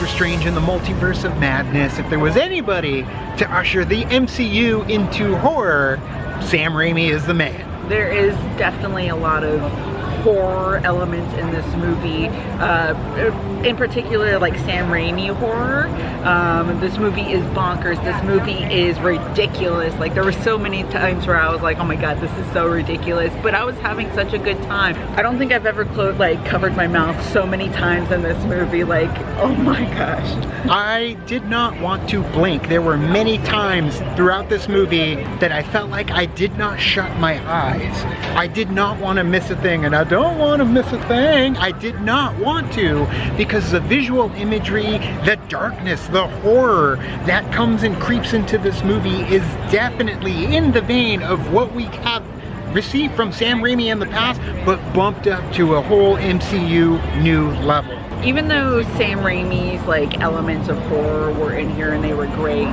Doctor Strange in the Multiverse of Madness. If there was anybody to usher the MCU into horror, Sam Raimi is the man. There is definitely a lot of horror elements in this movie, in particular like Sam Raimi horror. This movie is bonkers. This movie is ridiculous. Like, there were so many times where I was like, oh my god, this is so ridiculous, but I was having such a good time. I don't think I've ever covered my mouth so many times in this movie. Like, oh my gosh. I did not want to blink. There were many times throughout this movie that I felt like I did not shut my eyes. I did not want to miss a thing, and I don't want to miss a thing. I did not want to, because the visual imagery, the darkness, the horror that comes and creeps into this movie is definitely in the vein of what we have received from Sam Raimi in the past, but bumped up to a whole MCU new level. Even though Sam Raimi's like elements of horror were in here and they were great,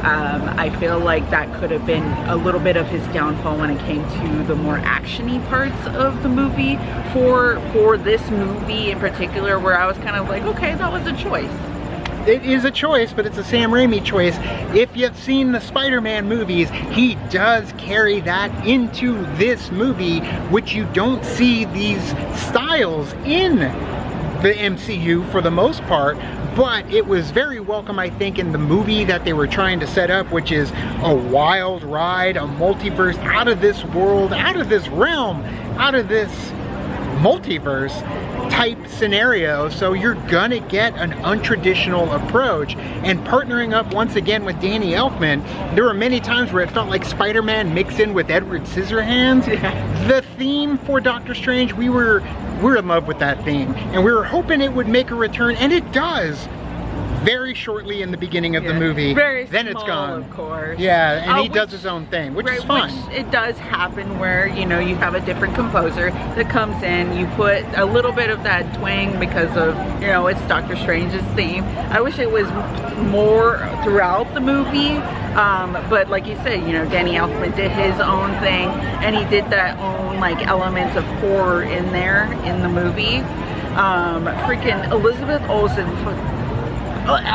I feel like that could have been a little bit of his downfall when it came to the more action-y parts of the movie for this movie in particular, where I was kind of like, okay, that was a choice. It is a choice, but it's a Sam Raimi choice. If you've seen the Spider-Man movies, he does carry that into this movie, which you don't see these styles in the MCU for the most part. But it was very welcome, I think, in the movie that they were trying to set up, which is a wild ride, a multiverse, out of this world, out of this realm, out of this multiverse type scenario. So you're gonna get an untraditional approach, and partnering up once again with Danny Elfman, there were many times where it felt like Spider-Man mixed in with Edward Scissorhands. Yeah. The theme for Doctor Strange, we're in love with that theme, and we were hoping it would make a return, and it does very shortly in the beginning of the movie. Very then small, it's gone. Of course. Yeah, and he does his own thing, which is fun. Which it does happen where, you know, you have a different composer that comes in, you put a little bit of that twang because of, you know, it's Doctor Strange's theme. I wish it was more throughout the movie, but like you said, you know, Danny Elfman did his own thing, and he did that own like elements of horror in there in the movie. Freaking Elizabeth Olsen,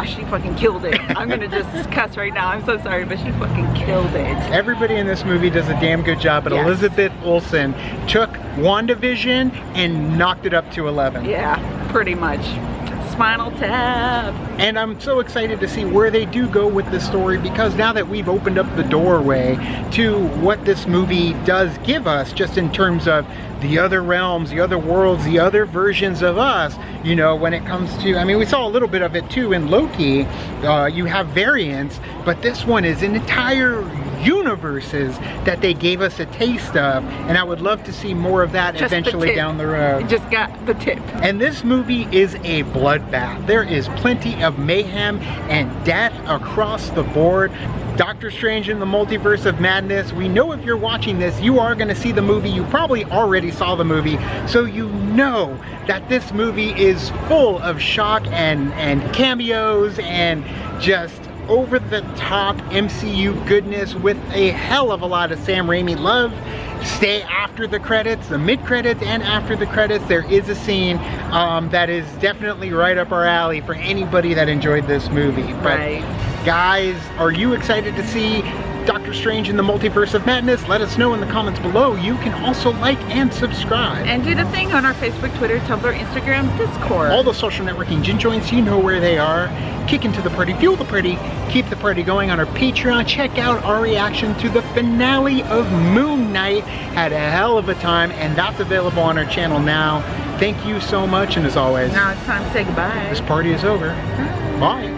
she fucking killed it. I'm gonna just cuss right now, I'm so sorry, but she fucking killed it. Everybody in this movie does a damn good job, but yes, Elizabeth Olsen took WandaVision and knocked it up to 11. Yeah, pretty much. Spinal Tap. And I'm so excited to see where they do go with this story, because now that we've opened up the doorway to what this movie does give us, just in terms of the other realms, the other worlds, the other versions of us, you know, when it comes to, I mean, we saw a little bit of it too in Loki. You have variants, but this one is an entire universes that they gave us a taste of, and I would love to see more of that just eventually down the road. You just got the tip. And this movie is a bloodbath. There is plenty of mayhem and death across the board. Doctor Strange in the Multiverse of Madness. We know if you're watching this, you are going to see the movie. You probably already saw the movie, so you know that this movie is full of shock and cameos and just over-the-top MCU goodness with a hell of a lot of Sam Raimi love. Stay after the credits, the mid-credits and after the credits, there is a scene that is definitely right up our alley for anybody that enjoyed this movie. But right. Guys, are you excited to see Doctor Strange in the Multiverse of Madness? Let us know in the comments below. You can also like and subscribe. And do the thing on our Facebook, Twitter, Tumblr, Instagram, Discord. All the social networking gin joints, you know where they are. Kick into the party, fuel the party, keep the party going on our Patreon. Check out our reaction to the finale of Moon Knight. Had a hell of a time, and that's available on our channel now. Thank you so much, and as always, now it's time to say goodbye. This party is over. Bye.